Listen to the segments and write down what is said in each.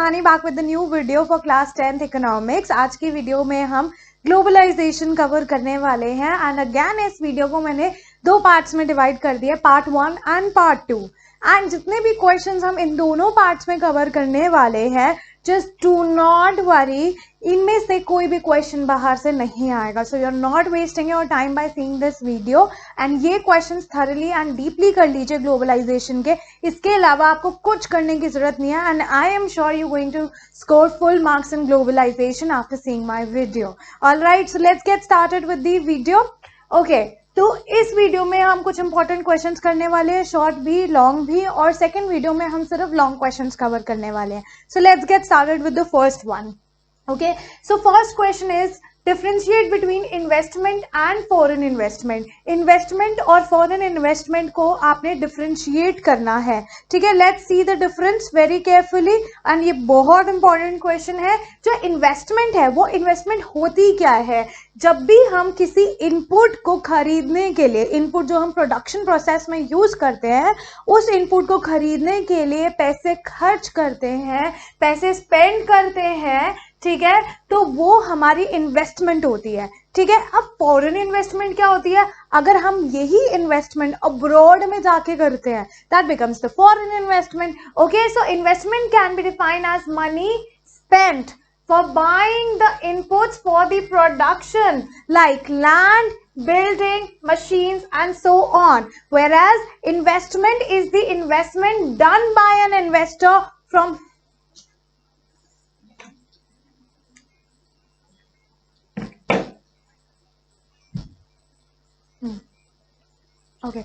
Sahani back with the new video for class 10th economics. आज की video में हम ग्लोबलाइजेशन कवर करने वाले हैं एंड अगेन इस वीडियो को मैंने दो पार्ट्स में डिवाइड कर दिया, पार्ट 1 एंड पार्ट 2। एंड जितने भी क्वेश्चंस हम इन दोनों पार्ट्स में कवर करने वाले हैं, जस्ट डू नॉट वरी, इनमें से कोई भी क्वेश्चन बाहर से नहीं आएगा। So you are not wasting your time by seeing this video and ये क्वेश्चंस थॉरली एंड डीपली कर लीजिए ग्लोबलाइजेशन के। इसके अलावा आपको कुछ करने की जरूरत नहीं है and I am sure you going to score full marks in globalization after seeing my video. All right, so let's get started with the video. Okay, तो इस वीडियो में हम कुछ इंपॉर्टेंट क्वेश्चंस करने वाले हैं, शॉर्ट भी लॉन्ग भी, और सेकंड वीडियो में हम सिर्फ लॉन्ग क्वेश्चंस कवर करने वाले हैं। सो let's get started with the first one. Okay, so first question is differentiate between investment and foreign investment. Investment और foreign investment को आपने differentiate करना है, ठीक है। Let's see the difference very carefully and ये बहुत important question है। जो investment है वो investment होती क्या है? जब भी हम किसी input को खरीदने के लिए, input जो हम production process में use करते हैं, उस input को खरीदने के लिए पैसे खर्च करते हैं, पैसे spend करते हैं, ठीक है, तो वो हमारी इन्वेस्टमेंट होती है, ठीक है। अब फॉरेन इन्वेस्टमेंट क्या होती है? अगर हम यही इन्वेस्टमेंट अब्रॉड में जाके करते हैं, that becomes the foreign investment. Okay, so investment can be defined as money spent for buying the inputs for the production like land, building, machines and so on, whereas investment is the investment done by an investor from Okay.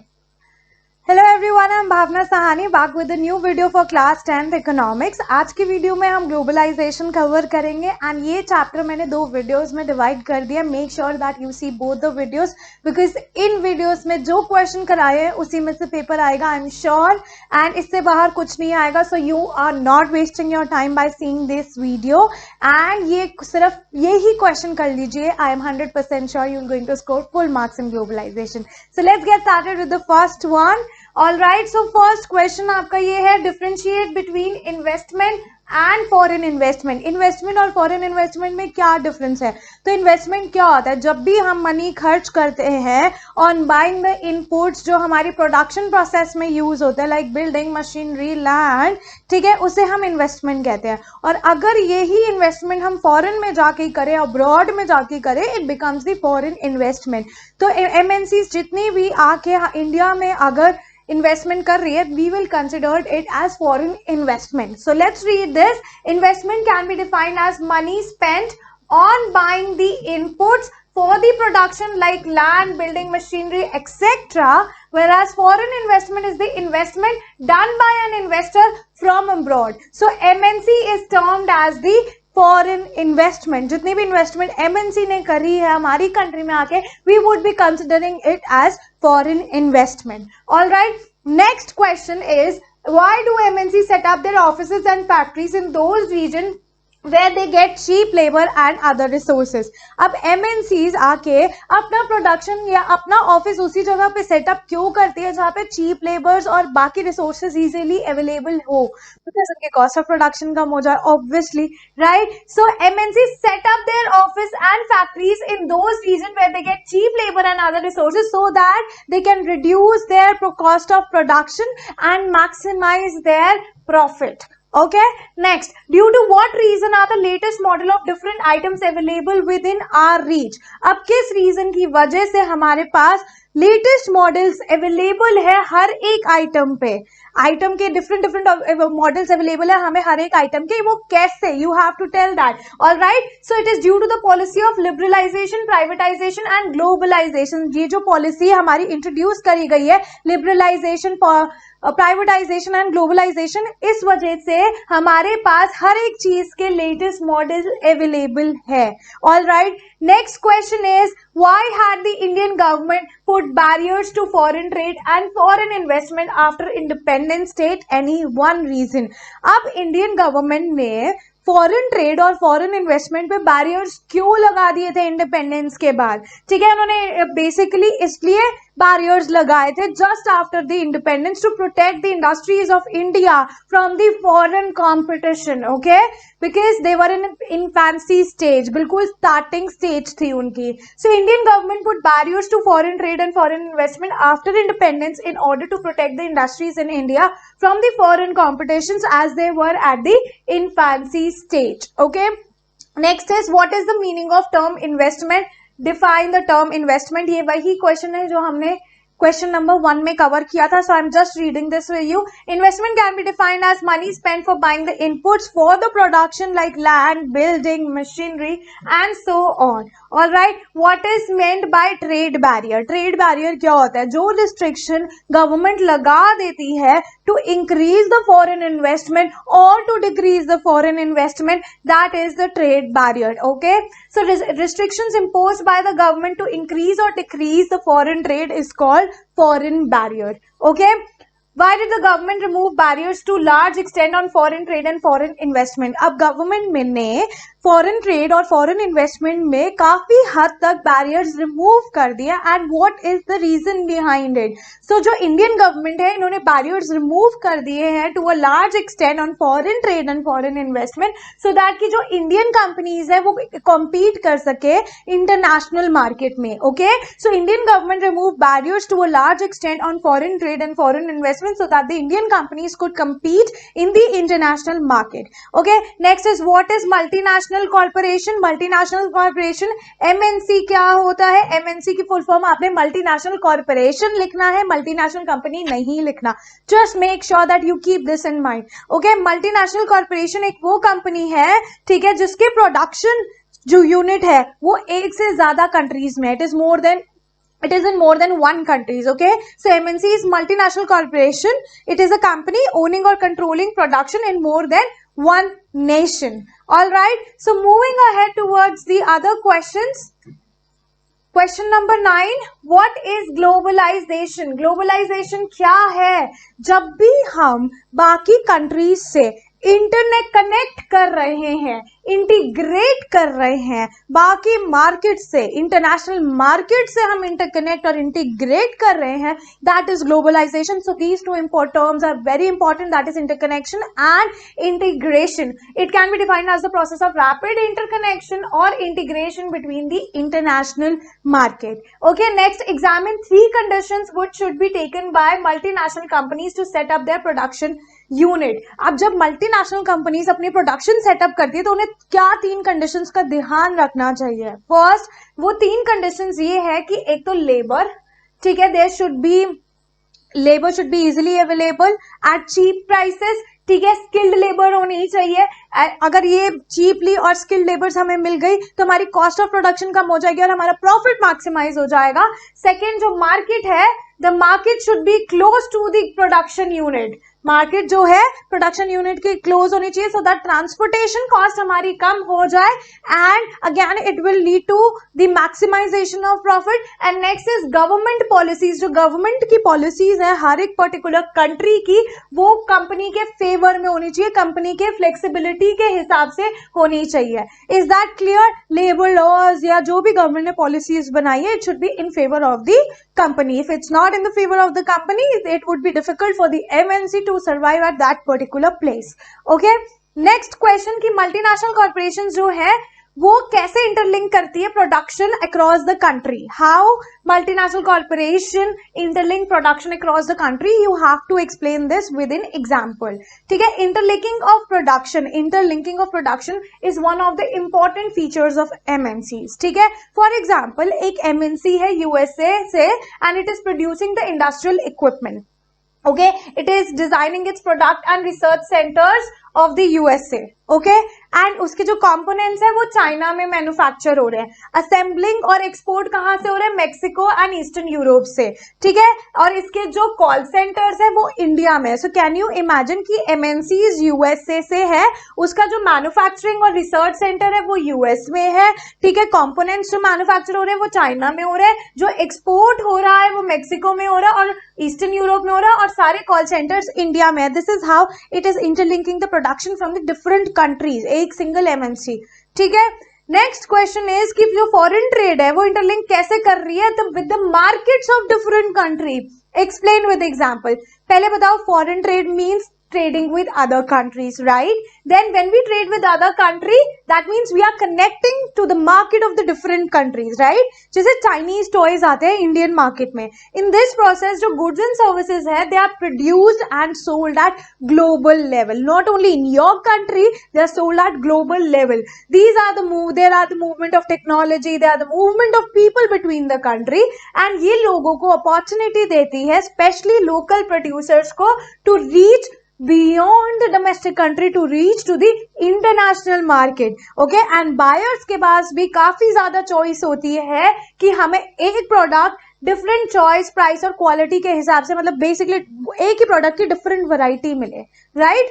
Hello everyone, I'm Bhavna Sahani back with a new video for class 10th economics. आज की video में हम globalization cover करेंगे and ये chapter मैंने दो videos में divide कर दिया। Make sure that you see both the videos because इन वीडियोस में जो क्वेश्चन कराए हैं उसी में से पेपर आएगा, आई एम श्योर, एंड इससे बाहर कुछ नहीं आएगा। So you are not wasting your time by seeing this video and ये सिर्फ यही क्वेश्चन कर लीजिए। I am 100% sure you are going to score full marks in globalization. So let's get started with the first one. All right, so first question आपका ये है, differentiate between investment and foreign investment. Investment और foreign investment में क्या difference है? तो investment क्या होता है? जब भी हम money खर्च करते हैं on buying the inputs जो हमारी production process में use होते हैं, like building, machinery, land, ठीक है, उसे हम investment कहते हैं। और अगर यही investment हम foreign में जाके करें, abroad में जाके करें, it becomes the foreign investment. तो MNCs जितनी भी आके इंडिया में अगर इन्वेस्टमेंट कर रही है, we will consider it as foreign investment. So let's read this. Investment can be defined as money spent on buying the inputs for the production like land, building, machinery, etc. Whereas foreign investment is the investment done by an investor from abroad. So MNC is termed as the foreign investment. जितनी भी investment MNC ने करी है हमारी country में आके, we would be considering it as foreign investment. All right. Next question is, why do MNC set up their offices and factories in those regions where they get cheap labor and other resources? अब MNCs आके अपना production या अपना office उसी जगह पे setup क्यों करती है जहाँ पे चीप लेबर्स और बाकी रिसोर्सेज इजीली अवेलेबल हो? बिकॉज उनके कॉस्ट ऑफ प्रोडक्शन कम हो जाए, obviously, right. So MNCs set up their office and factories in those regions where they get cheap labor and other resources so that they can reduce their cost of production and maximize their profit. Okay, next, due to what reason are the latest model of different items available within our reach? अब किस reason की वजह से हमारे पास latest models available है हर एक item पे? आइटम के डिफरेंट मॉडल्स अवेलेबल है हमें हर एक आइटम के, वो कैसे? You have to tell that. All right, so it is due to the policy of liberalization, privatization and globalization. ये जो पॉलिसी हमारी इंट्रोड्यूस करी गई है, लिबरलाइजेशन, प्राइवेटाइजेशन एंड ग्लोबलाइजेशन, इस वजह से हमारे पास हर एक चीज के लेटेस्ट मॉडल अवेलेबल है। All right, next question is, why had the Indian government put barriers to foreign trade and foreign investment after independence state? Any one reason? अब Indian government ने फॉरेन ट्रेड और foreign investment पे barriers क्यों लगा दिए थे independence के बाद? ठीक है, उन्होंने बेसिकली इसलिए बैरियर्स लगाए थे just after the independence to protect the industries of India from the foreign competition. Okay, because they were in infancy stage, बिल्कुल स्टार्टिंग स्टेज थी उनकी. So Indian government put barriers to foreign trade and foreign investment after independence in order to protect the industries in India from the foreign competitions as they were at the infancy stage. Okay, next is what is the meaning of term investment? Define the term investment. ये वही question है जो हमने question number 1 में कवर किया था. So I am just reading this with you. Investment can be defined as money spent for buying the inputs for the production like land, building, machinery and so on. Alright, what is meant by trade barrier? Trade barrier क्या होता है? जो restriction government लगा देती है to increase the foreign investment और to decrease the foreign investment, that is the trade barrier. Okay, so restrictions imposed by the government to increase or decrease the foreign trade is called foreign barrier. Okay, why did the government remove barriers to large extent on foreign trade and foreign investment? अब government में ने foreign trade और foreign investment में काफी हद तक barriers remove कर दिया. And what is the reason behind it? So जो इंडियन गवर्नमेंट है, इन्होंने बैरियर्स रिमूव कर दिए हैं to a large extent on foreign trade and foreign investment, so that कि जो इंडियन कंपनीज है वो कॉम्पीट कर सके इंटरनेशनल मार्केट में. Okay, so Indian government remove barriers to a large extent on foreign trade and foreign investment so that the Indian companies could compete in the international market. Okay, next is what is multinational corporation? Multinational corporation, MNC क्या होता है? MNC की full form आपने multinational corporation लिखना है, multinational company नहीं लिखना. Just make sure that you keep this in mind. Okay, multinational corporation एक वो कंपनी है, ठीक है, जिसके प्रोडक्शन जो यूनिट है वो एक से ज्यादा कंट्रीज में, it is in more than one countries. Okay, so MNC is multinational corporation. It is a company owning or controlling production in more than one nation. All right, so moving ahead towards the other questions. Question number 9, what is globalization? Globalization क्या है? जब भी हम बाकी countries से internet connect कर रहे हैं, इंटीग्रेट कर रहे हैं, बाकी मार्केट से, इंटरनेशनल मार्केट से हम इंटरकनेक्ट और इंटीग्रेट कर रहे हैं, that is globalisation. So these two terms are very important, that is interconnection and integration. It can be defined as the process of rapid interconnection और integration between the international market. Okay, next, examine 3 conditions which should be taken by multinational companies to set up their production unit. अब जब multinational companies अपनी production setup करती है तो उन्हें क्या 3 conditions का ध्यान रखना चाहिए? फर्स्ट, वो 3 कंडीशंस ये है कि एक तो लेबर, ठीक है, labour should be easily available at cheap prices. ठीक है, स्किल्ड लेबर होनी चाहिए. अगर ये चीपली और स्किल्ड लेबर्स हमें मिल गई तो हमारी कॉस्ट ऑफ प्रोडक्शन कम हो जाएगी और हमारा प्रॉफिट मैक्सिमाइज हो जाएगा. सेकेंड, जो मार्केट है, the market should be close to the production unit. Market जो है प्रोडक्शन यूनिट के क्लोज होनी चाहिए सो दैट ट्रांसपोर्टेशन कॉस्ट हमारी कम हो जाए and again it will lead to the maximization of profit. And next is government policies. जो गवर्नमेंट की पॉलिसीज है हर एक पर्टिकुलर कंट्री की, वो कंपनी के फेवर में होनी चाहिए, कंपनी के फ्लेक्सिबिलिटी के हिसाब से होनी चाहिए. Is that clear? Labour laws या जो भी गवर्नमेंट ने पॉलिसीज बनाई है, it should be in favour of the company. If it's not in the favour of the company, it would be difficult for the MNC to survive at that particular place. Okay, next question की multinational corporation जो है वो कैसे interlink करती है production across the country? How multinational corporation interlink production across the country? You have to explain this with an example. ठीक है, interlinking of production is one of the important features of MNCs. ठीक है, for example एक MNC है USA से and it is producing the industrial equipment. Okay, it is designing its product and research centers of the USA. Okay, and उसके जो components है वो China में मैन्युफैक्चर हो रहे हैं. असेंबलिंग और एक्सपोर्ट कहाँ से हो रहे हैं? मैक्सिको एंड ईस्टर्न यूरोप से. ठीक है, और इसके जो कॉल सेंटर्स है वो इंडिया में. सो कैन यू इमेजिन कि MNCs USA से है, उसका जो मैन्युफैक्चरिंग और रिसर्च सेंटर है वो US में है. ठीक है, कंपोनेंट्स जो मैन्युफैक्चर हो रहे हैं वो चाइना में हो रहे हैं, जो एक्सपोर्ट हो रहा है वो मैक्सिको में हो रहा है और ईस्टर्न यूरोप में हो रहा है, और सारे कॉल सेंटर्स इंडिया में है. This is how it is interlinking the production from the different countries, एक सिंगल MNC. ठीक है, नेक्स्ट क्वेश्चन इज कि जो फॉरेन ट्रेड है वो इंटरलिंक कैसे कर रही है with the markets of different country. Explain with example. पहले बताओ, foreign trade means trading with other countries, right? Then when we trade with other country, that means we are connecting to the market of the different countries, right? जैसे Chinese toys आते हैं Indian market में. In this process, जो goods and services है, they are produced and sold at global level. Not only in your country, they are sold at global level. These are the there are the movement of technology, they are the movement of people between the country, and ये लोगों को opportunity देती है, especially local producers को, to reach beyond the domestic country to reach to the international market. Okay, and buyers के पास भी काफी ज्यादा choice होती है कि हमें एक प्रोडक्ट डिफरेंट चॉइस, प्राइस और क्वालिटी के हिसाब से, मतलब बेसिकली एक ही प्रोडक्ट की डिफरेंट वैरायटी मिले, right?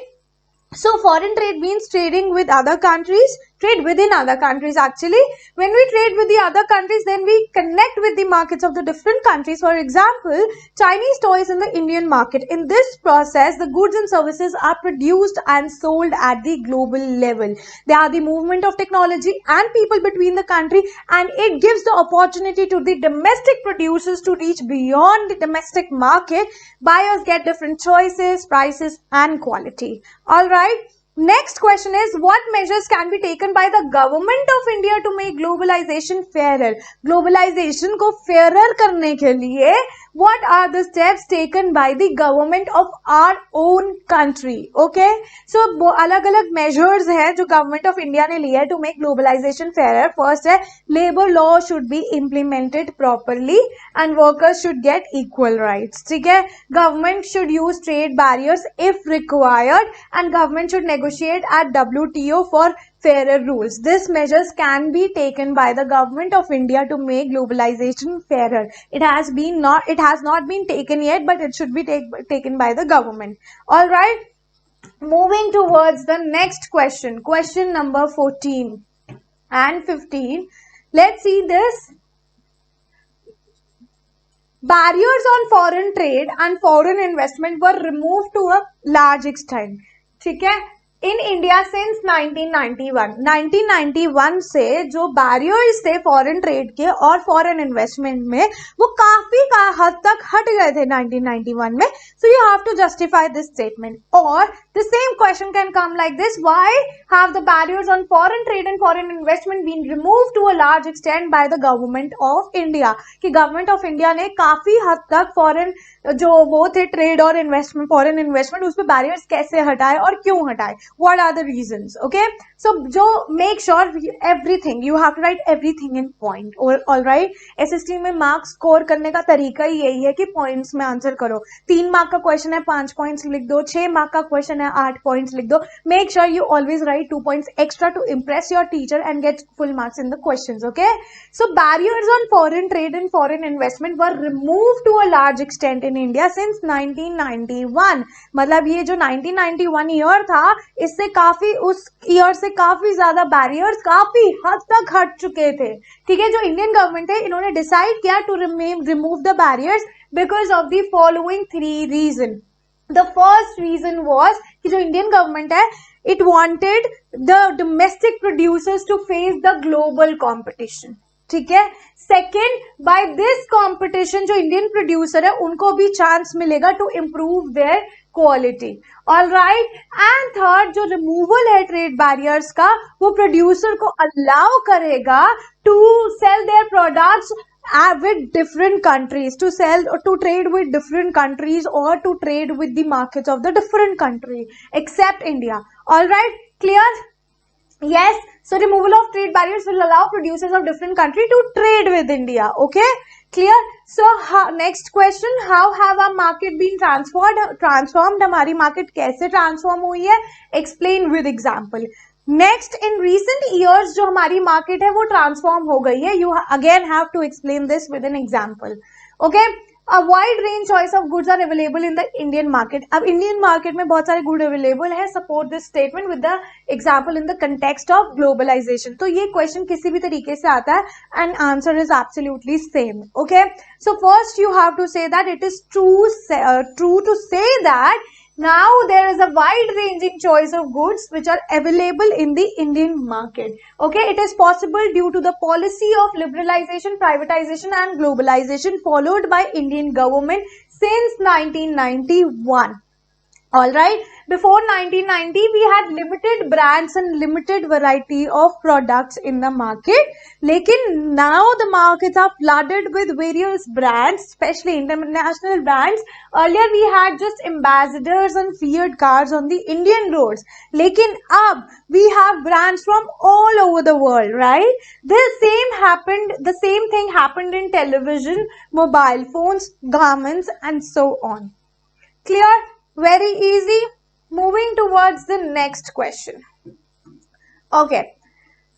So foreign trade means trading with other countries, trade within other countries actually. When we trade with the other countries, then we connect with the markets of the different countries. For example, Chinese toys in the Indian market. In this process, the goods and services are produced and sold at the global level. They are the movement of technology and people between the country, and it gives the opportunity to the domestic producers to reach beyond the domestic market. Buyers get different choices, prices and quality. All right. Next question is, what measures can be taken by the government of India to make globalization fairer? Globalization को fairer करने के लिए what are the steps taken by the government of our own country? Okay, so अलग अलग measures हैं जो government of India ने लिया है to make globalization fairer. First है, labor law should be implemented properly and workers should get equal rights. ठीक है, government should use trade barriers if required and government should negotiate at WTO for fairer rules. These measures can be taken by the government of India to make globalization fairer. It has not been taken yet, but it should be taken by the government. All right. Moving towards the next question. Question number 14 and 15. Let's see this. Barriers on foreign trade and foreign investment were removed to a large extent. ठीक है, इन India since 1991 से जो barriers थे foreign trade के और foreign investment में, वो काफी हद तक हट गए थे 1991 में. So you have to justify this statement. और the same question can come like this, why have the barriers on foreign trade and foreign investment been removed to a large extent by the government of India? कि government of India ने काफी हद तक foreign जो वो थे trade और investment, foreign investment, उस पर बैरियर्स कैसे हटाए और क्यों हटाए? What are the reasons? Okay, so जो make sure everything, you have to write everything in point. Or all right, SST में मार्क्स स्कोर करने का तरीका ही यही है कि पॉइंट्स में आंसर करो. 3 मार्क का क्वेश्चन है 5 पॉइंट्स लिख दो, 6 मार्क का क्वेश्चन है 8 पॉइंट्स लिख दो. Make sure you always write 2 points extra to impress your teacher and get full marks in the questions. Okay, so barriers on foreign trade and foreign investment were remove to a large extent in India since 1991. मतलब ये जो 1991 year था, इससे काफी, उस year से काफी ज्यादा बैरियर्स काफी हद तक हट चुके थे. ठीक है, जो इंडियन गवर्नमेंट है इन्होंने डिसाइड किया to remove the barriers because of the following 3 reason. The first reason was कि जो इंडियन गवर्नमेंट है, it wanted the domestic producers to face the global competition. ठीक है, सेकेंड, बाय दिस कंपटीशन जो Indian producer है उनको भी chance मिलेगा to improve their quality. All right, and third, जो रिमूवल है ट्रेड बैरियर्स का, वो प्रोड्यूसर को अलाउ करेगा to sell their products with different countries, to trade with different countries or to trade with the markets of the different country except India. All right, clear? Yes, so removal of trade barriers will allow producers of different country to trade with India. Okay, clear? So next question, how have our market been transformed? हमारी market कैसे transform हुई है? Explain with example. Next, in recent years जो हमारी market है वो transform हो गई है. You again have to explain this with an example. Okay, a wide range choice of goods are available in the Indian market. अब Indian market में बहुत सारे गुड अवेलेबल है. Support this statement with the example in the context of globalization. तो ये question किसी भी तरीके से आता है and answer is absolutely same. Okay, so first you have to say that it is true to say that Now there is a wide ranging choice of goods which are available in the Indian market. Okay, it is possible due to the policy of liberalization, privatization and globalization followed by Indian government since 1991. All right, before 1990 we had limited brands and limited variety of products in the market, lekin now the markets are flooded with various brands, especially international brands. Earlier we had just ambassadors and feared cars on the Indian roads, lekin ab we have brands from all over the world, right? The same thing happened in television, mobile phones, garments and so on. Clear? Very easy. Moving towards the next question. Okay.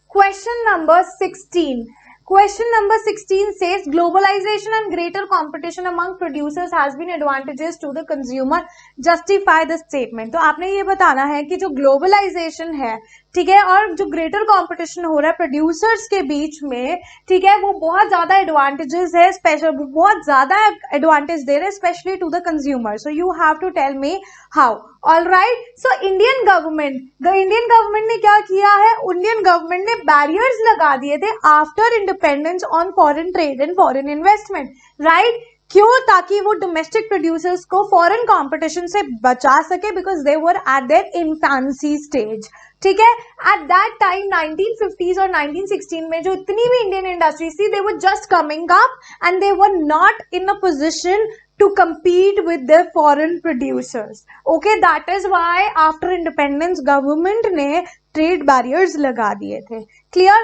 Question number 16. Question number 16 says globalization and greater competition among producers has been advantages to the consumer. Justify the statement. तो आपने ये बताना है कि जो globalisation है, ठीक है, और जो ग्रेटर कंपटीशन हो रहा है प्रोड्यूसर्स के बीच में, ठीक है, वो बहुत ज्यादा एडवांटेजेस है, स्पेशल बहुत ज्यादा एडवांटेज दे रहे हैं specially to the consumer. So you have to tell me how. All right. So Indian government ने क्या किया है? इंडियन गवर्नमेंट ने बैरियर्स लगा दिए थे after independence on foreign trade and foreign investment. Right? क्यों? ताकि वो डोमेस्टिक प्रोड्यूसर्स को फॉरेन कंपटीशन से बचा सके, because they were eight there infancy stage. ठीक है, एट दैट टाइम 1950s और 1916 में जो इतनी भी इंडियन इंडस्ट्रीज थी, they were just coming up and they were not in a position to compete with their foreign producers. Okay, that is why after independence government ने trade barriers लगा दिए थे. Clear?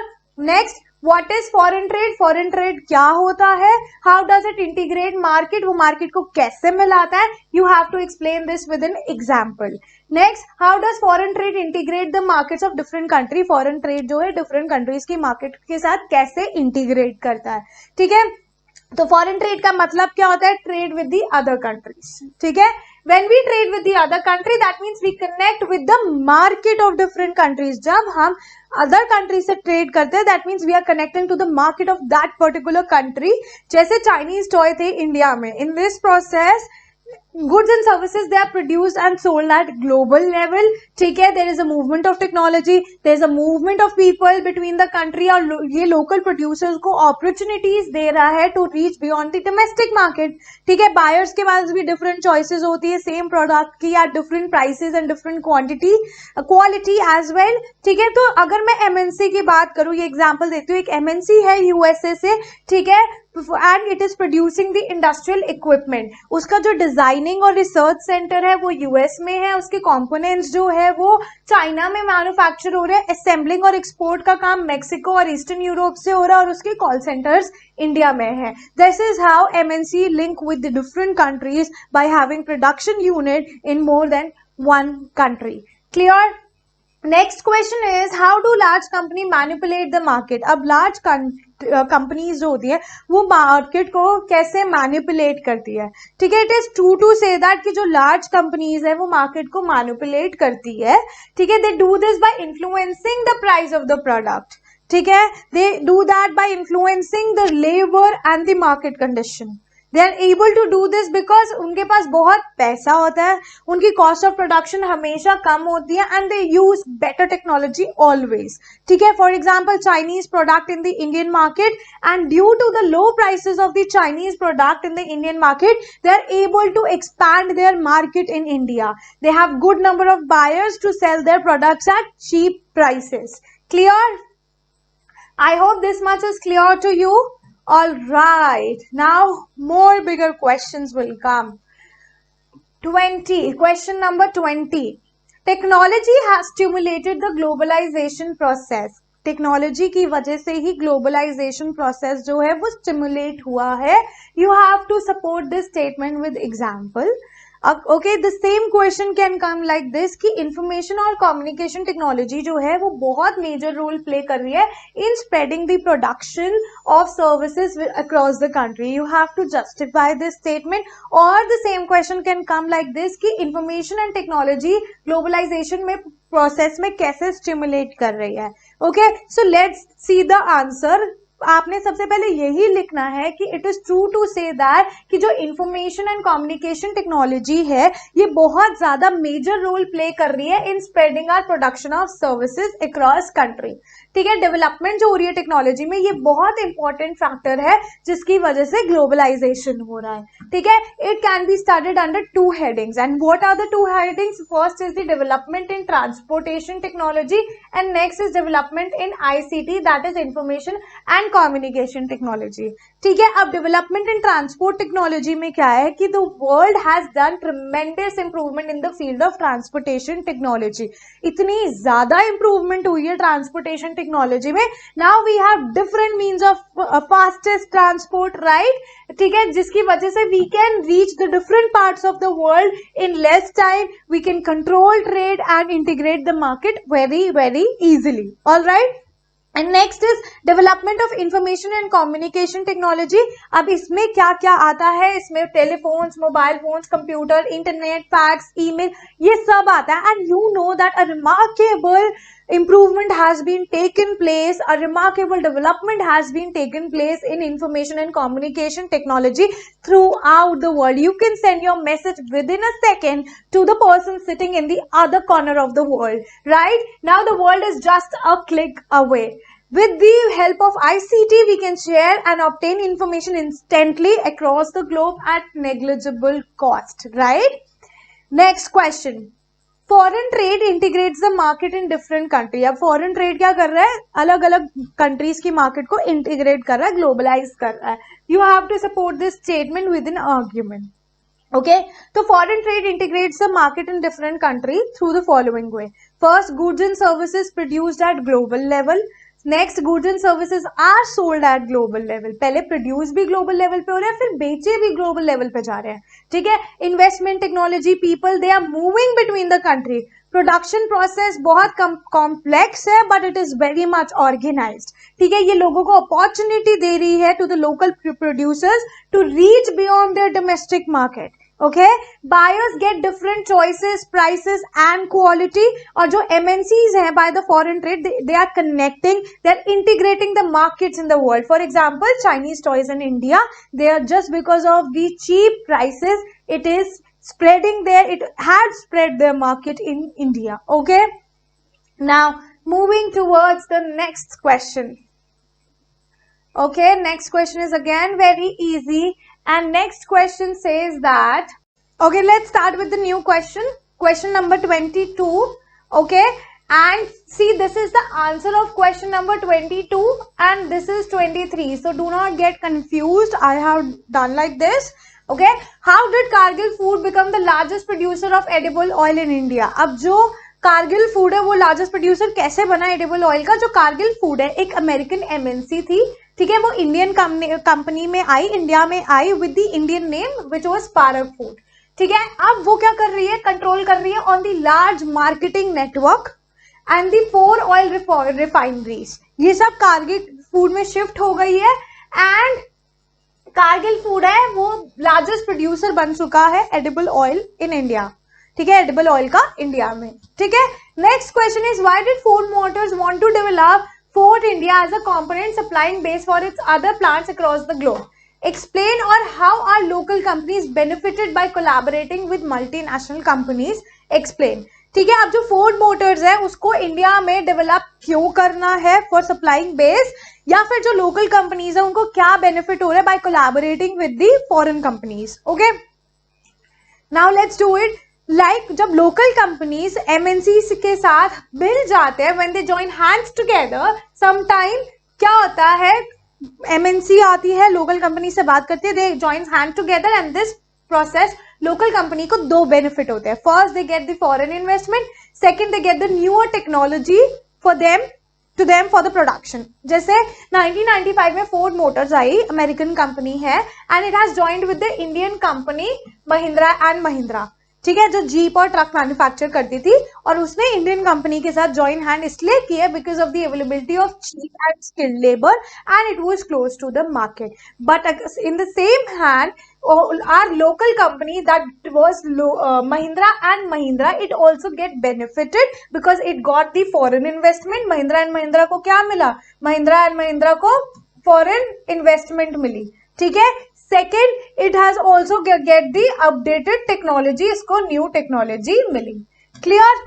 Next, what is foreign trade? Foreign trade क्या होता है? How does it integrate market? वो market को कैसे मिलाता है? You have to explain this with an example. Next, how does foreign trade integrate the markets of different country? Foreign trade जो है different countries की market के साथ कैसे integrate करता है? ठीक है, तो फॉरेन ट्रेड का मतलब क्या होता है? Trade with the other countries. ठीक है, when we trade with the other country that means we connect with the market of different countries. जब हम अदर कंट्री से ट्रेड करते हैं that means we are connecting to the market of that particular country. जैसे Chinese toy थे India में, in this process goods and services they are produced and sold at global level. ठीक है, there is a movement of technology, there is a movement of people between the country, और ये local producers को opportunities दे रहा है to reach beyond the domestic market. ठीक है, buyers के पास भी different choices होती है same product की at different prices and different quality as well. ठीक है, तो अगर मैं MNC की बात करूँ, ये example देती हूँ, एक MNC है USA से, ठीक है, and it is producing the industrial equipment. उसका जो डिजाइनिंग और रिसर्च सेंटर है वो यूएस में है, उसके कंपोनेंट्स जो है वो चाइना में मैन्युफैक्चर हो रहे हैं, असेंबलिंग और एक्सपोर्ट का काम मेक्सिको और ईस्टर्न यूरोप से हो रहा है, और उसके कॉल सेंटर्स इंडिया में है. This is how MNC link with the different countries by having production unit in more than one country. Clear? Next question is how do large company manipulate the market. अब large companies जो होती है वो market को कैसे manipulate करती है. ठीक है, it is true to say that कि जो लार्ज कंपनीज है वो मार्केट को मैनिपुलेट करती है. ठीक है, they do this by influencing the price of the product. ठीक है, they do that bye influencing the labour and the market condition. They are able to do this because उनके पास बहुत पैसा होता है, उनकी कॉस्ट ऑफ प्रोडक्शन हमेशा कम होती है, and they use better technology always. ठीक है, for example Chinese product in the Indian market, and due to the low prices of the Chinese product in the Indian market they are able to expand their market in India. They have good number of buyers to sell their products at cheap prices. Clear? I hope this much is clear to you. All right, now more bigger questions will come. 20, question number 20. Technology has stimulated the globalization process. Technology की वजह से ही globalisation process जो है वो stimulate हुआ है. You have to support this statement with example. Okay, the same question can come like this कि information और कम्युनिकेशन टेक्नोलॉजी जो है वो बहुत मेजर रोल प्ले कर रही है in spreading the production of services across the country. You have to justify this statement. और the same question can come like this कि इंफॉर्मेशन एंड टेक्नोलॉजी ग्लोबलाइजेशन में प्रोसेस में कैसे स्टिमुलेट कर रही है. Okay, so let's see the answer. आपने सबसे पहले यही लिखना है कि it is true to say that कि जो इंफॉर्मेशन एंड कम्युनिकेशन टेक्नोलॉजी है ये बहुत ज्यादा मेजर रोल प्ले कर रही है in spreading our production of services across country. ठीक है, डेवलपमेंट जो हो रही है टेक्नोलॉजी में ये बहुत इंपॉर्टेंट फैक्टर है जिसकी वजह से ग्लोबलाइजेशन हो रहा है। ठीक है, it can be started under two headings and what are the two headings? First is the development in transportation technology and next is development in ICT, that is information and communication technology. ठीक है, अब development in transport technology में क्या है कि the world has done tremendous improvement in the field of transportation technology. इतनी ज्यादा improvement हुई है ट्रांसपोर्टेशन टेक्नोलॉजी में। Now we have different means of fastest transport, right? ठीक है, जिसकी वजह से we can reach the different parts of the world in less time, we can control trade and integrate the market very very easily. All right, and next is development of information and communication technology. अब इसमें क्या क्या आता है? इसमें telephones, mobile phones, computer, internet, fax, email, ये सब आता है। And you know that a remarkable improvement has been taken place, a remarkable development has been taken place in information and communication technology throughout the world. You can send your message within a second to the person sitting in the other corner of the world, right? Now the world is just a click away. With the help of ICT, we can share and obtain information instantly across the globe at negligible cost, right? Next question. Foreign trade integrates the market in different country. अब foreign trade क्या कर रहा है? अलग अलग countries की market को integrate कर रहा है, ग्लोबलाइज कर रहा है। You have to support this statement with in argument. Okay, तो foreign trade integrates the market in different country through the following way. First, goods and services produced at global level. Next, goods and services are sold at global level. पहले produce भी global level पे हो रहे हैं, फिर बेचे भी global level पे जा रहे हैं। ठीक है, investment, technology, people, they are moving between the country. Production process बहुत कॉम्प्लेक्स है but it is very much organized. ठीक है, ये लोगों को अपॉर्चुनिटी दे रही है to the local producers to reach beyond their domestic market. Okay, buyers get different choices, prices and quality. और जो MNCs हैं by the foreign trade, they are connecting, they are integrating the markets in the world. For example, Chinese toys in India, they are just because of the cheap prices, it is spreading there, it had spread their market in India. Okay, now moving towards the next question. Okay, next question is again very easy. And next question says that, okay, let's start with the new question. Question number 22. Okay, and see, this is the answer of question number 22 and this is 23. So do not get confused. I have done like this. Okay, how did Cargill Food become the largest producer of edible oil in India? अब जो Kargil food है वो largest producer कैसे बना edible oil का? जो Kargil food है एक अमेरिकन एमएनसी थी। ठीक है, वो इंडियन कंपनी में आई, इंडिया में आई with the Indian name which was पारक फूड। ठीक है, अब वो क्या कर रही है? कंट्रोल कर रही है on the large marketing network and the 4 oil refineries. ये सब कारगिल फूड में शिफ्ट हो गई है एंड कारगिल फूड है वो लार्जेस्ट प्रोड्यूसर बन चुका है एडिबल ऑयल इन इंडिया। ठीक है, एडिबल ऑयल का इंडिया में। ठीक है, next question is why did Ford Motors want to develop Ford India as a component supplying base for its other plants across the globe? Explain or how are local companies benefited by collaborating with multinational companies? Explain. ठीक है, अब जो Ford Motors है उसको India में develop क्यों करना है फॉर सप्लाइंग बेस, या फिर जो लोकल कंपनीज है उनको क्या बेनिफिट हो रहा है by collaborating with the foreign companies? Okay, now let's do it. Like जब लोकल कंपनीज एमएनसीज के साथ मिल जाते हैं, when they join hands together, sometime क्या होता है, एमएनसी आती है लोकल कंपनी से बात करती है, they join hand together and this process local company को 2 बेनिफिट होते हैं। First, they get the foreign investment, second they get the newer technology for them for the production. जैसे 1995 में फोर्ड मोटर्स आई, American company है, and it has joined with the Indian company Mahindra and Mahindra. ठीक है, जो jeep और truck manufacture करती थी, और उसने इंडियन कंपनी के साथ जॉइन हैंड इसलिए किया because of the availability of cheap and skilled labour and it was close to the market. But in the same hand our local company that was Mahindra and Mahindra, it also get benefited because it got the foreign investment. Mahindra and Mahindra को क्या मिला? Mahindra and Mahindra को foreign investment मिली, ठीक है। Second, it has also get the updated technology, इसको new technology milli. Clear?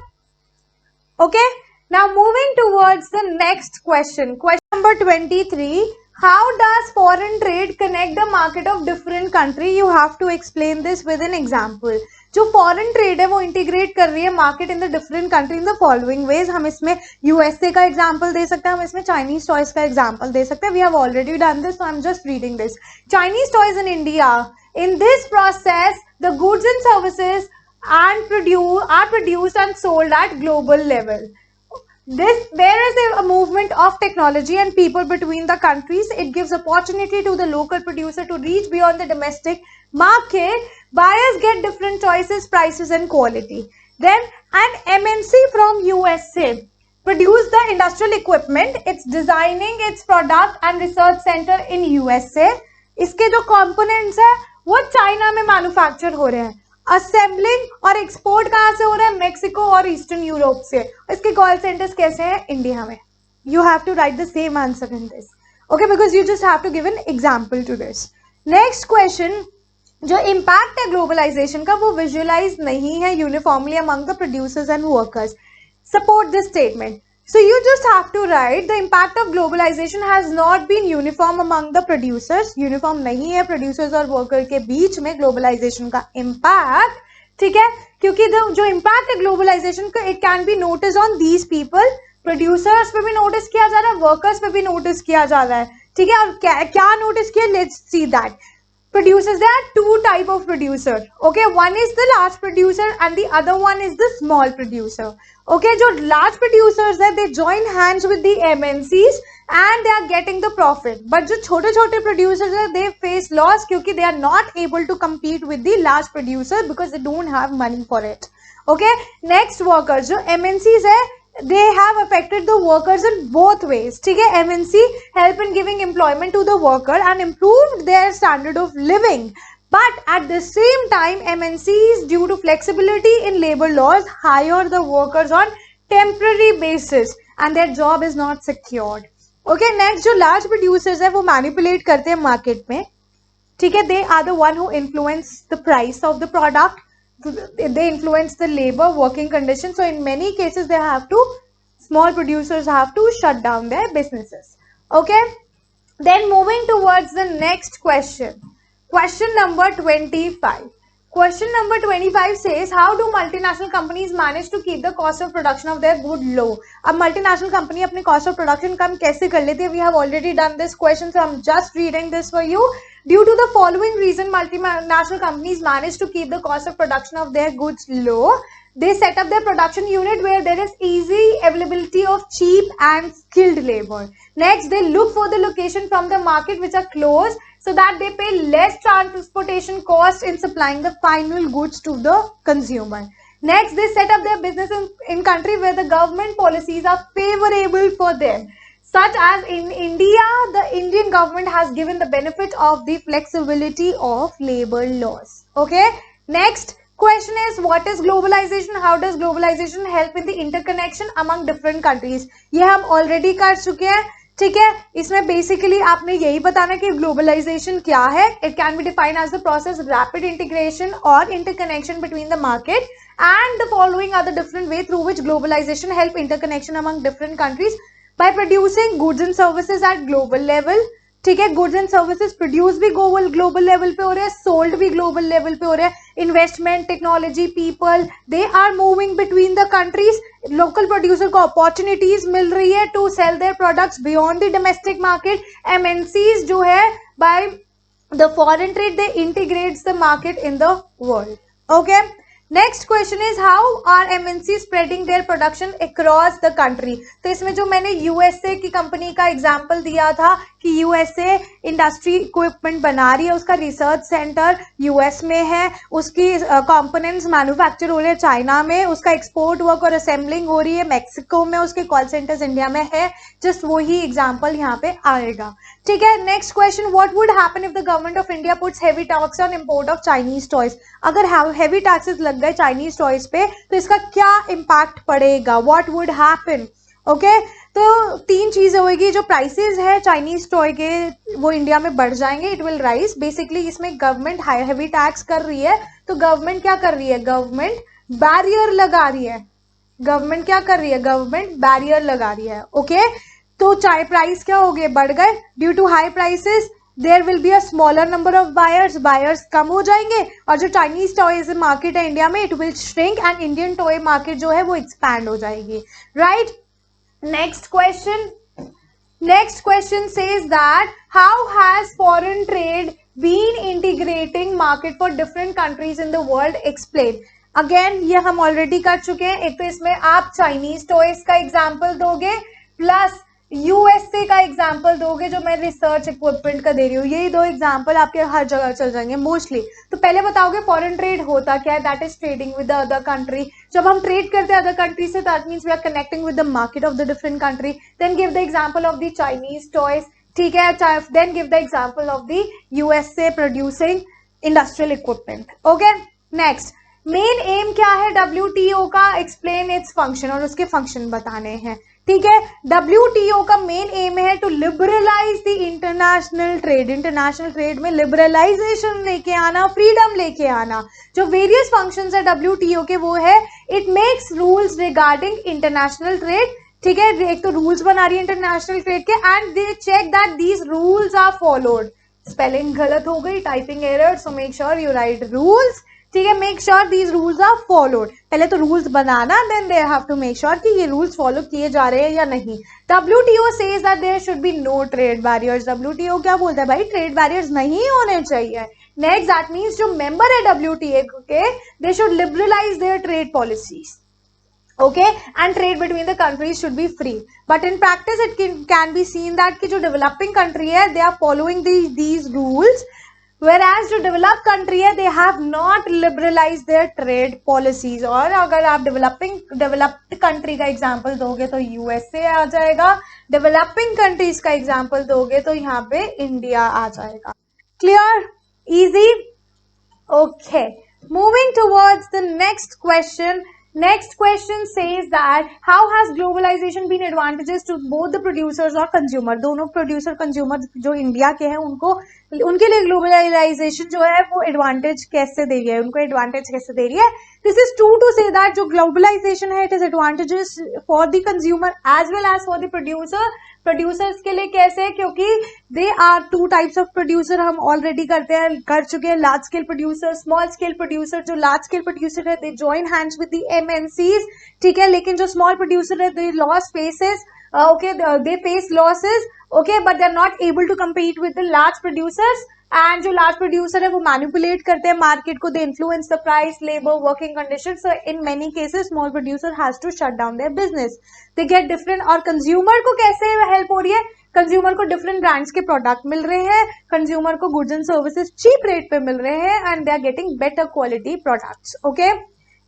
Okay, now moving towards the next question. Question number 23. How does foreign trade connect the market of different country? You have to explain this with an example. जो foreign trade है वो integrate कर रही है market in the different country in the following ways. हम इसमें USA का example दे सकते हैं, हम इसमें Chinese toys का example दे सकते हैं. We have already done this, so I'm just reading this. Chinese toys in India. In this process, the goods and services are produced and sold at global level. There is a movement of technology and people between the countries. It gives opportunity to the local producer to reach beyond the domestic market. Buyers get different choices, prices and quality. Then an MNC from USA produce the industrial equipment. It's designing its product and research center in USA. इसके जो components है वो China में manufacture हो रहे हैं. Assembling और export कहां से हो रहा है? मेक्सिको और ईस्टर्न यूरोप से. इसके कॉल सेंटर्स कैसे हैं? इंडिया में. You have to write the same answer in this, okay, because you just have to give an example to this. Next question, जो इम्पैक्ट है ग्लोबलाइजेशन का वो विजुअलाइज नहीं है uniformly among the producers and workers. Support this statement. So you just have to write the impact of globalization has not been uniform among the producers. Uniform नहीं है producers और worker के बीच में globalization का impact, ठीक है, क्योंकि जो impact है globalization का it can be noticed on these people. Producers पे भी notice किया जा रहा है, workers पे भी notice किया जा रहा है, ठीक है. और क्या notice किया? Let's see that. Producers, there are two type of producer, okay, one is the large producer and the other one is the small producer, okay. जो large producers है they join hands with the MNCs and they are getting the profit, but जो छोटे छोटे producers है they face loss क्योंकि they are not able to compete with the large producer because they don't have money for it, okay. Next, workers, जो MNCs है they have affected the workers in both ways, ठीक है. MNC help in giving employment to the worker and improved their standard of living, but at the same time MNCs due to flexibility in labor laws hire the workers on temporary basis and their job is not secured, okay. Next, जो large producers है वो manipulate करते हैं market में, ठीक है. They are the one who influence the price of the product. They influence the labor working conditions, so in many cases small producers have to shut down their businesses, okay. Then moving towards the next question number 25. Question number 25 says, how do multinational companies manage to keep the cost of production of their good low? अब multinational company अपने cost of production कम कैसे कर लेती है? We have already done this question, so I'm just reading this for you. Due to the following reason, multinational companies manage to keep the cost of production of their goods low. They set up their production unit where there is easy availability of cheap and skilled labor. Next, they look for the location from the market which are close so that they pay less transportation cost in supplying the final goods to the consumer. Next, they set up their business in country where the government policies are favorable for them. Such as in India, the Indian government has given the benefit of the flexibility of labor laws. Okay. Next question is, what is globalization? How does globalization help in the interconnection among different countries? ये हम already कर चुके हैं, ठीक है. इसमें basically आपने यही बताना कि globalization क्या है. It can be defined as the process of rapid integration or interconnection between the market, and the following are the different way through which globalization help interconnection among different countries. By producing goods and services at global level, ठीक है. Goods and services produce भी global level पे हो रहे हैं, sold भी global level पे हो रहे हैं. Investment, technology, people, they are moving between the countries. Local producer को अपॉर्चुनिटीज मिल रही है to sell their products beyond the domestic market. MNCs जो है by the foreign trade they integrates the market in the world, okay. Next question is, how are MNC spreading their production across the country. तो इसमें जो मैंने USA की company का example दिया था कि यूएसए इंडस्ट्री इक्विपमेंट बना रही है, उसका रिसर्च सेंटर यूएस में है, उसकी कंपोनेंट्स मैन्युफैक्चर हो रहे हैं चाइना में, उसका एक्सपोर्ट वर्क और असेंबलिंग हो रही है मैक्सिको में, उसके कॉल सेंटर्स इंडिया में है. जस्ट वही एग्जाम्पल यहाँ पे आएगा, ठीक है. Next question, what would happen if the government of India puts heavy tax on import of Chinese toys. अगर हेवी टैक्सेस लग गए चाइनीज टॉयज पे तो इसका क्या इम्पैक्ट पड़ेगा? What would happen, okay. तो तीन चीजें होगी, जो प्राइसेस है चाइनीज टॉय के वो इंडिया में बढ़ जाएंगे, इट विल राइज। बेसिकली इसमें गवर्नमेंट हाई हेवी टैक्स कर रही है, तो गवर्नमेंट क्या कर रही है, गवर्नमेंट बैरियर लगा रही है, गवर्नमेंट क्या कर रही है, गवर्नमेंट बैरियर लगा रही है। ओके, तो चाय प्राइस क्या हो गए, बढ़ गए। Due to high prices there will be a smaller number of buyers, buyers कम हो जाएंगे, और जो चाइनीज टॉयज मार्केट है इंडिया में, it will shrink and Indian toy market जो है वो एक्सपैंड हो जाएगी, right. Next question says that how has foreign trade been integrating market for different countries in the world, explain। Again ये हम already कर चुके हैं। एक तो इसमें आप चाइनीज टॉयज का एग्जाम्पल दोगे प्लस यूएसए का एग्जाम्पल दोगे, जो मैं रिसर्च इक्विपमेंट का दे रही हूँ। यही दो एग्जाम्पल आपके हर जगह चल जाएंगे मोस्टली। तो पहले बताओगे फॉरेन ट्रेड होता क्या है, that is trading with the other country. जब हम ट्रेड करते हैं अदर कंट्री से, that means we are connecting with the market of the different country. Then give the example of the Chinese toys, ठीक है। Then give the example of the USA producing industrial equipment. Okay, next main aim क्या है WTO का, explain its function, और उसके function बताने हैं, ठीक है। WTO का मेन एम है to liberalise the international trade, international trade में लिबरलाइजेशन लेके आना, फ्रीडम लेके आना। जो वेरियस फंक्शंस है WTO के वो है, it makes rules regarding international trade, ठीक है। एक तो रूल्स बना रही है इंटरनेशनल ट्रेड के, and they check that these rules are followed. Spelling गलत हो गई, typing error, so make sure you write rules, ठीक है। Make sure these rules are followed, पहले तो रूल्स बनाना, then they have to make sure कि ये रूल्स फॉलो किए जा रहे हैं या नहीं। WTO says that there should be no trade barriers. WTO क्या बोलता है भाई, ट्रेड बैरियर्स नहीं होने चाहिए। नेक्स्ट, दैट मीन्स जो मेंबर है WTO के, they should liberalise their trade policies, okay, and trade between the countries should be free, but in practice it can be seen that कि जो developing country है they are following these rules, whereas जो developed country है they have not liberalized their trade policies। और अगर आप developed country का example दोगे तो USA आ जाएगा, developing countries का example दोगे तो यहाँ पे India आ जाएगा। Clear? Easy? Okay, moving towards the next question। Next question says that how has globalization been advantages to both the producers और consumer, दोनों producer consumer जो इंडिया के हैं उनके लिए globalization जो है वो advantage कैसे दे रही है, उनको advantage कैसे दे रही है। This is true to say that जो globalization है it is advantages for the consumer as well as for the producer। Producers के लिए कैसे है, क्योंकि they are two types of producer, हम ऑलरेडी कर चुके हैं, large scale producer, small scale producer. जो लार्ज स्केल प्रोड्यूसर है they join hands with the MNCs, ठीक है, लेकिन जो स्मॉल प्रोड्यूसर है they loss faces, okay, they face losses, okay, but they are not able to compete with the large producers. And जो large producer है वो manipulate करते हैं मार्केट को, they influence the price, labour, working condition. So in many cases small producer has to shut down their business, they get different. और consumer को कैसे help हो रही है, कंज्यूमर को डिफरेंट ब्रांड्स के प्रोडक्ट मिल रहे हैं, कंज्यूमर को goods and services cheap rate पे मिल रहे हैं, and they are getting better quality products. Okay,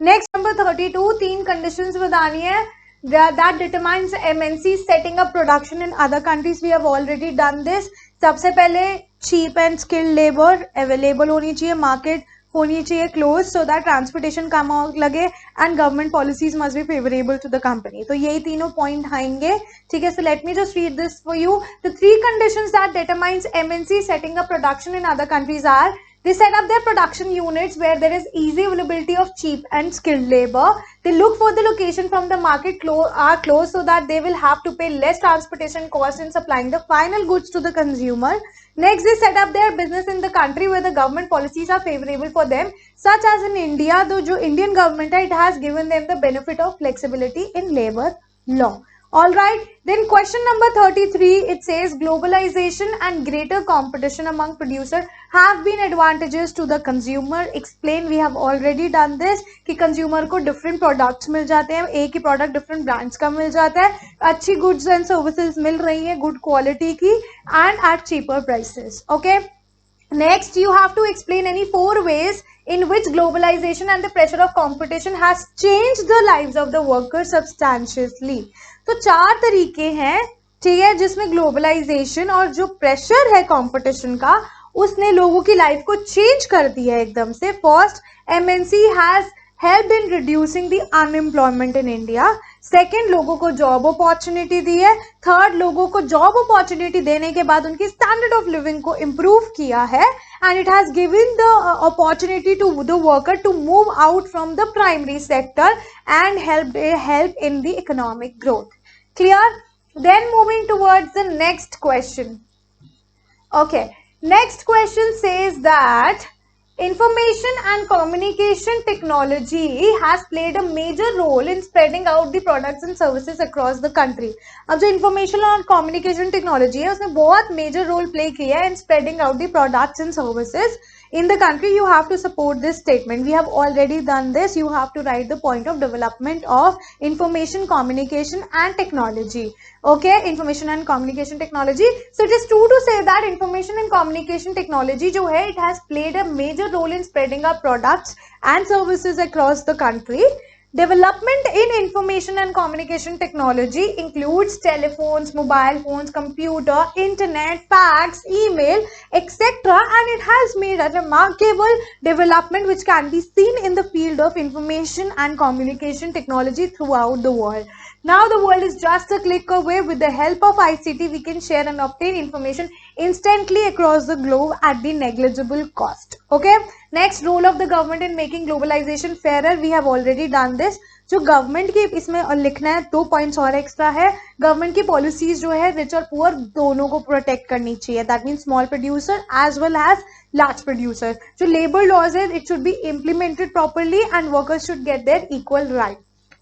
next number 32, तीन कंडीशंस बतानी है that determines MNC setting up production in other countries। we have already done this। सबसे पहले cheap and skilled labor available होनी चाहिए, मार्केट होनी चाहिए close, so that transportation कम लगे, and government policies must be favourable to the company. तो यही तीनों पॉइंट आएंगे, ठीक है। So let me just read this for you. The three conditions that determines MNC setting up production in other countries are: they set up their production units where there is easy availability of cheap and skilled labor. They look for the location from the market are close so that they will have to pay less transportation costs in supplying the final goods to the consumer. Next, they set up their business in the country where the government policies are favorable for them, such as in India. Though जो Indian government है, it has given them the benefit of flexibility in labor law. All right, then question number 33, it says globalization and greater competition among producers have been advantages to the consumer, explain। we have already done this कि consumer को different products मिल जाते हैं, एक ही product different brands का मिल जाता है, अच्छी goods and services मिल रही है good quality की and at cheaper prices। okay, next you have to explain any 4 ways in which globalization and the pressure of competition has changed the lives of the workers substantially। तो 4 तरीके हैं, ठीक है, जिसमें globalisation और जो pressure है कंपटीशन का उसने लोगों की लाइफ को चेंज कर दिया है एकदम से। First, MNC has helped in reducing the unemployment in India। Second, लोगों को जॉब अपॉर्चुनिटी दी है। थर्ड, लोगों को जॉब अपॉर्चुनिटी देने के बाद उनकी स्टैंडर्ड ऑफ लिविंग को इम्प्रूव किया है, and it has given the opportunity to the worker to move out from the primary sector and help in the economic growth. Clear? Then moving towards the next question. Okay, next question says that information and communication technology has played a major role in spreading out the products and services across the country. अब जो information और communication technology है उसने बहुत major role play किया है in spreading out the products and services in the country. You have to support this statement. We have already done this. You have to write the point of development of information, communication and technology. Okay, information and communication technology. So it is true to say that information and communication technology जो है, it has played a major role in spreading our products and services across the country. Development in information and communication technology includes telephones, mobile phones, computer, internet, fax, email, etc. And it has made a remarkable development which can be seen in the field of information and communication technology throughout the world. Now the world is just a click away. With the help of ICT, we can share and obtain information instantly across the globe at the negligible cost. Okay. Next, role of the government in making globalization fairer. We have already done this. जो government की इसमें लिखना है 2 points और extra है. Government की policies जो है रिच और पुअर दोनों को प्रोटेक्ट करनी चाहिए. That means small producer as well as large producer. जो लेबर लॉज है it should be implemented properly and workers should get their equal right.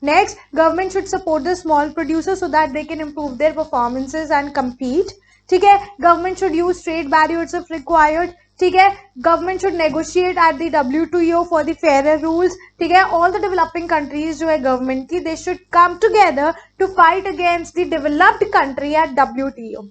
Next, government should support the small producers so that they can improve their performances and compete. ठीक है, government should use trade barriers if required. ठीक है, government should negotiate at the WTO for the fairer rules. ठीक है, all the developing countries जो है government की, they should come together to fight against the developed country at WTO.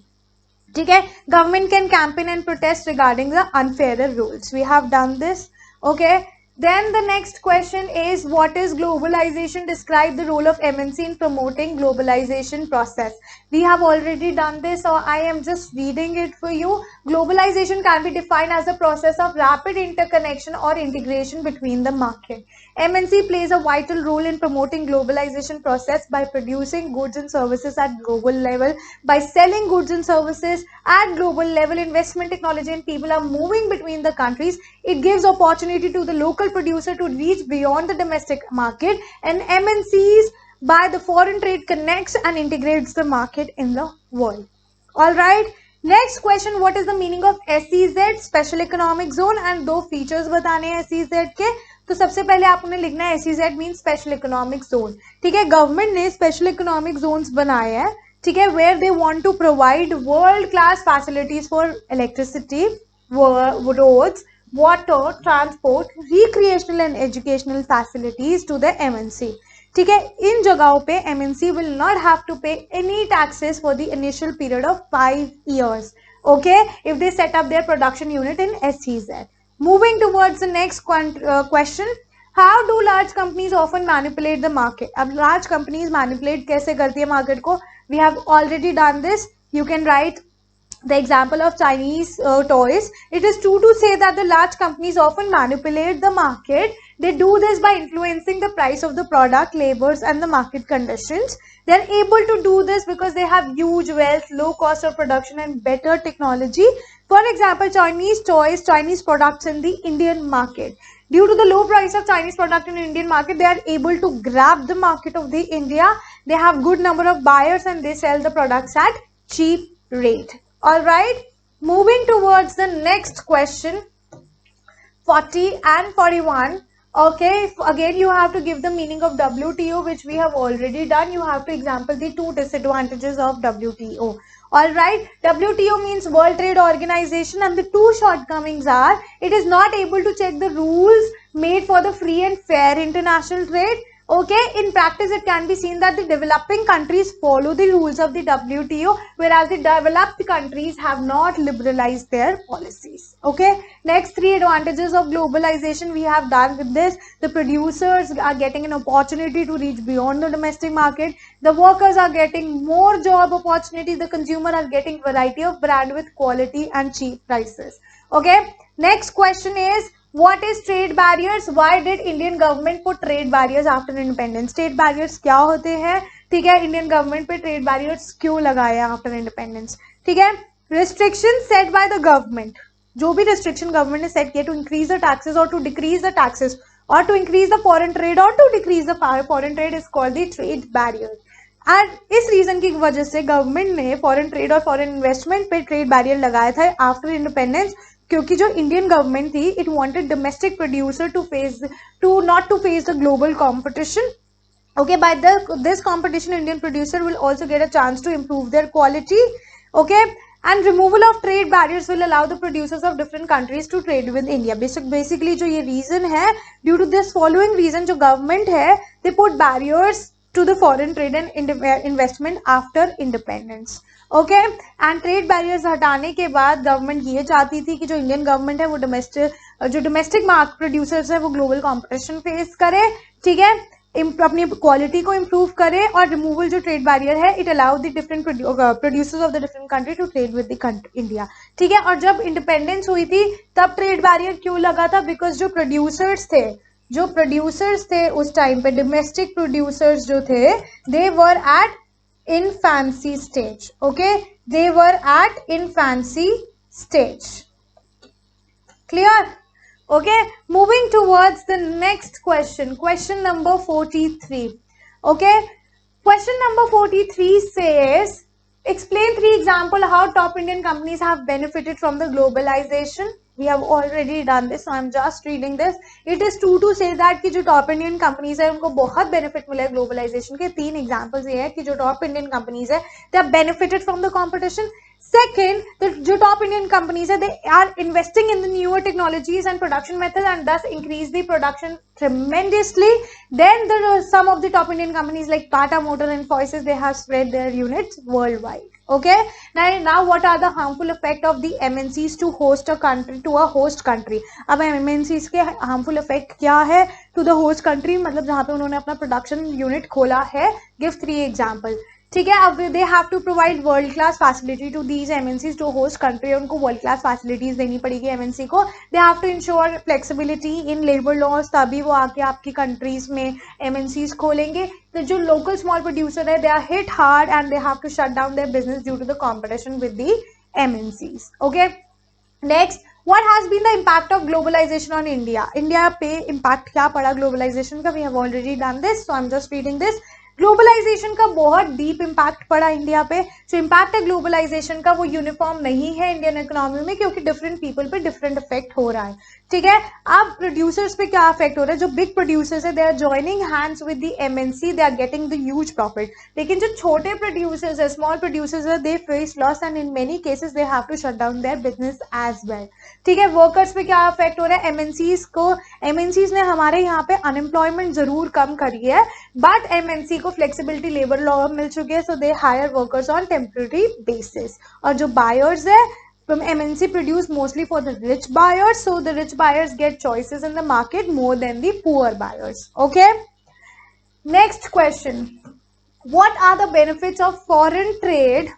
ठीक है, government can campaign and protest regarding the unfairer rules. We have done this. Okay. Then the next question is, what is globalization? Describe the role of MNC in promoting globalization process. We have already done this, so I am just reading it for you. Globalization can be defined as the process of rapid interconnection or integration between the market. MNC plays a vital role in promoting globalization process by producing goods and services at global level, by selling goods and services at global level. Investment, technology and people are moving between the countries. It gives opportunity to the local producer to reach beyond the domestic market, and MNCs by the foreign trade connects and integrates the market in the world. All right. Next question, what is the meaning of SEZ, Special Economic Zone, and दो features बताने हैं SEZ के. तो सबसे पहले आपने लिखना है SEZ means Special Economic Zone. ठीक है, गवर्नमेंट ने Special Economic Zones बनाए हैं. ठीक है, where they want to provide world class facilities for electricity, roads, water, transport, recreational and educational facilities to the MNC. ठीक है, इन जगहों पे MNC will not have to pay any taxes for the initial period of 5 years. Okay, if they set up their production unit in SEZ. Moving towards the next question, how do large companies often manipulate the market? अब large companies manipulate कैसे करती है market को? We have already done this. You can write the example of Chinese toys. It is true to say that the large companies often manipulate the market. They do this by influencing the price of the product, labors and the market conditions. They are able to do this because they have huge wealth, low cost of production and better technology. For example, Chinese toys, Chinese products in the Indian market. Due to the low price of Chinese product in the Indian market, they are able to grab the market of the India. They have good number of buyers and they sell the products at cheap rate. All right, moving towards the next question, 40 and 41. Okay, again you have to give the meaning of WTO, which we have already done. You have to example the 2 disadvantages of WTO. All right, WTO means World Trade Organization, and the 2 shortcomings are, it is not able to check the rules made for the free and fair international trade. Okay, in practice it can be seen that the developing countries follow the rules of the WTO, whereas the developed countries have not liberalized their policies. Okay, next 3 advantages of globalization we have done with this. The producers are getting an opportunity to reach beyond the domestic market. The workers are getting more job opportunities. The consumer are getting variety of brand with quality and cheap prices. Okay, next question is, what is trade barriers? Why did Indian government put trade barriers after independence? Trade barriers क्या होते हैं? ठीक है, Indian government पे trade barriers क्यों लगाए after independence, ठीक है। Restriction set by the government, जो भी रिस्ट्रिक्शन गवर्नमेंट ने सेट किया टू इंक्रीज द टैक्सेस और टू डिक्रीज द टैक्सेस और to increase the foreign trade और to decrease the foreign trade is called the trade barrier. And इस reason की वजह से गवर्नमेंट ने फॉरेन ट्रेड और फॉरेन इन्वेस्टमेंट पे ट्रेड बैरियर लगाया था आफ्टर इंडिपेंडेंस, क्योंकि जो इंडियन गवर्नमेंट थी it wanted domestic producer to not to face the global competition. Okay, by this competition, Indian producer will also get a chance to improve their quality. Okay, and removal of trade barriers will allow the producers of different countries to trade with India. Basically जो ये reason है, due to this following reason, जो government है, they put barriers to the foreign trade and investment after independence. Okay, and trade barriers हटाने के बाद government ये चाहती थी कि जो इंडियन गवर्नमेंट है वो डोमेस्टिक मार्केट प्रोड्यूसर्स है वो ग्लोबल कंपटीशन फेस करे, ठीक है, अपनी क्वालिटी को इम्प्रूव करे, और रिमूवल जो ट्रेड बैरियर है it allow the different producers of the different country to trade with the India, ठीक है। और जब इंडिपेंडेंस हुई थी तब ट्रेड बैरियर क्यों लगा था, बिकॉज जो प्रोड्यूसर्स थे उस टाइम पे, डोमेस्टिक प्रोड्यूसर्स जो थे, they were at infancy stage. Okay, they were at infancy stage. Clear? Okay, moving towards the next question, question number 43. Okay, question number 43 says, explain 3 examples how top Indian companies have benefited from the globalization. We have already done this, so I'm just reading this. It is true to say that कि जो top Indian companies है उनको बहुत benefit मिला है globalisation के। 3 examples ये है कि जो टॉप इंडियन कंपनीज है they are benefited from the competition. Second, जो टॉप इंडियन कंपनीज है they are investing in the newer technologies and production method and thus increase the production tremendously. Then some of the top Indian companies like Tata Motor and Infosys, they have spread their units worldwide. Okay, now what are the harmful effect of the MNCs to host a country, to a host country? अब MNCs के harmful effect क्या है to the host country, मतलब जहाँ पे उन्होंने अपना production unit खोला है। Give 3 example, ठीक है। अब they have to provide world class facility to these MNCs, जो होस्ट कंट्री है उनको वर्ल्ड क्लास फैसिलिटीज देनी पड़ेगी एमएनसी को। They have to ensure flexibility in labour laws, तभी वो आके आपकी कंट्रीज में एमएनसीज खोलेंगे। तो जो लोकल स्मॉल प्रोड्यूसर है they are hit hard and they have to shut down their business due to the competition with the MNCs. Okay, next, what has been the impact of globalization on India? India पे impact क्या पड़ा globalization का? We have already done this, so I'm just reading this. Globalisation का बहुत deep impact पड़ा India पे। जो impact है ग्लोबलाइजेशन का वो यूनिफॉर्म नहीं है इंडियन इकोनॉमी में, क्योंकि डिफरेंट पीपल पे डिफरेंट इफेक्ट हो रहा है, ठीक है। अब प्रोड्यूसर्स पे क्या इफेक्ट हो रहा है, जो बिग प्रोड्यूसर्स है they are joining hands with the MNC, they are getting the huge profit. लेकिन जो छोटे प्रोड्यूसर्स है, स्मॉल प्रोड्यूसर्स है, they face loss and in many cases they have to shut down their business as well, ठीक है। Workers पे क्या effect हो रहा है, एमएनसीज ने हमारे यहाँ पे अनएम्प्लॉयमेंट जरूर कम करी है, बट एमएनसी को फ्लेक्सिबिलिटी लेबर लॉ मिल चुकी है, so they hire workers on temporary basis. और जो बायर्स है, from MNC produce mostly for the rich buyers, so the rich buyers get choices in the market more than the poor buyers. Okay, next question, what are the benefits of foreign trade?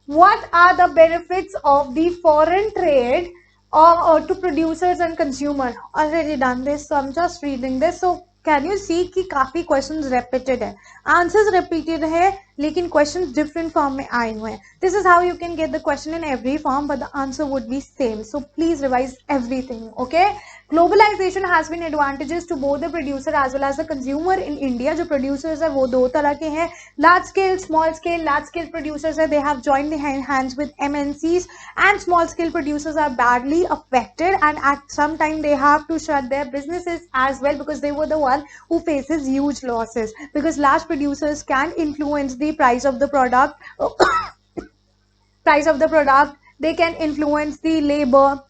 What are the benefits of the foreign trade or to producers and consumer? Already done this, so I'm just reading this. So can you see कि काफी questions repeated है, answers repeated है, लेकिन questions different form में आए हुए हैं. This is how you can get the question in every form, but the answer would be same. So please revise everything. Okay. Globalization has been advantages to both the producer as well as the consumer in India. जो producers है वो दो तरह के हैं, large scale, small scale. Large scale producers है, they have joined the hands with MNCs, and small scale producers are badly affected, and at some time they have to shut their businesses as well, because they were the one who faces huge losses, because large producers can influence the price of the product, they can influence the labor,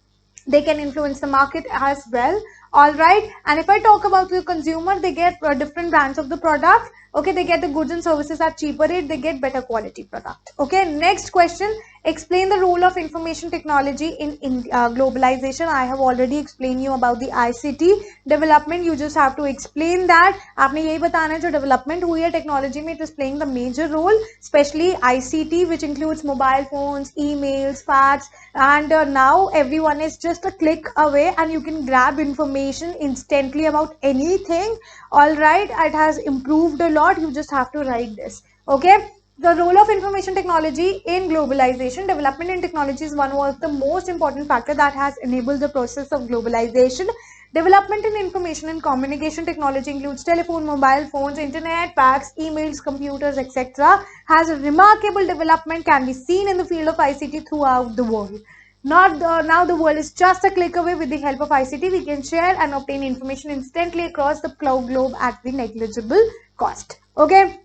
they can influence the market as well. All right, and if I talk about the consumer, they get different brands of the product. Okay, they get the goods and services at cheaper rate, they get better quality product. Okay, next question, explain the role of information technology in globalization. I have already explained you about the ICT development. You just have to explain that. आपने यही बताना है जो development हुई है technology में, it is playing the major role, especially ICT, which includes mobile phones, emails, fax, and now everyone is just a click away and you can grab information information instantly about anything. All right, it has improved a lot. You just have to write this. Okay. The role of information technology in globalization. Development in technology is one of the most important factor that has enabled the process of globalization. Development in information and communication technology includes telephone, mobile phones, internet, fax, emails, computers, etc. Has a remarkable development can be seen in the field of ICT throughout the world. Now the world is just a click away. With the help of ICT, we can share and obtain information instantly across the globe at the negligible cost. Okay.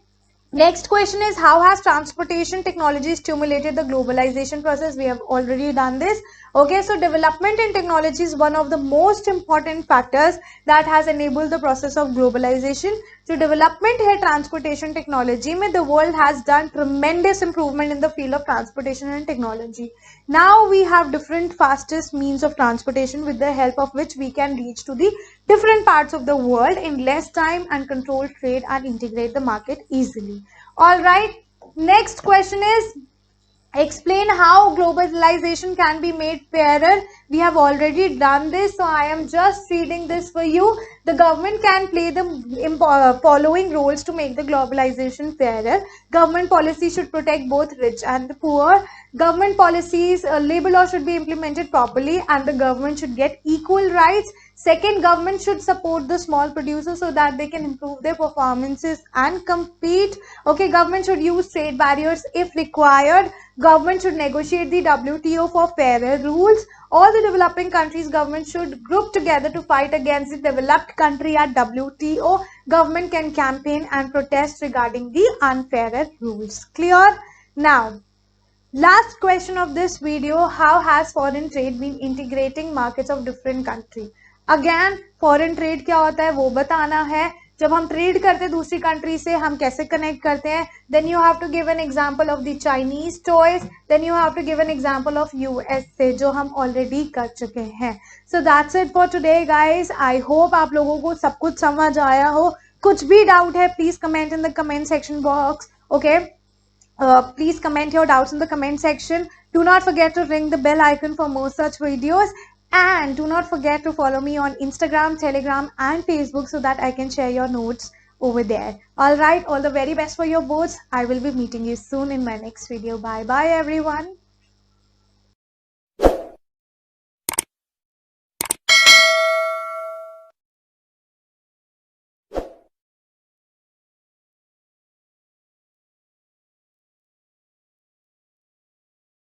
Next question is, how has transportation technology stimulated the globalization process? We have already done this. Okay, so development in technology is one of the most important factors that has enabled the process of globalization. So development है transportation technology में, the world has done tremendous improvement in the field of transportation and technology. Now we have different fastest means of transportation with the help of which we can reach to the different parts of the world in less time and control trade and integrate the market easily. All right, next question is, explain how globalization can be made fairer. We have already done this, so I am just reading this for you. The government can play the following roles to make the globalization fairer. Government policy should protect both rich and the poor. Government policies, labor law should be implemented properly and the government should get equal rights. Second, government should support the small producers so that they can improve their performances and compete. Okay, government should use trade barriers if required. Government should negotiate the WTO for fairer rules. All the developing countries' government should group together to fight against the developed country at WTO. Government can campaign and protest regarding the unfairer rules. Clear? Now, last question of this video, how has foreign trade been integrating markets of different countries? Again, foreign trade क्या होता है वो बताना है. जब हम trade करते हैं दूसरी कंट्री से, हम कैसे कनेक्ट करते हैं. Then you have to give an example of the Chinese toys. Then you have to give an example of US से, जो हम already कर चुके हैं. So that's it for today, guys. I hope आप लोगों को सब कुछ समझ आया हो. कुछ भी डाउट है, please comment in the comment section box. Okay. Please comment your doubts in the comment section. Do not forget to ring the bell icon for more such videos. And do not forget to follow me on Instagram, Telegram and Facebook so that I can share your notes over there. Alright, all the very best for your boards. I will be meeting you soon in my next video. Bye bye everyone.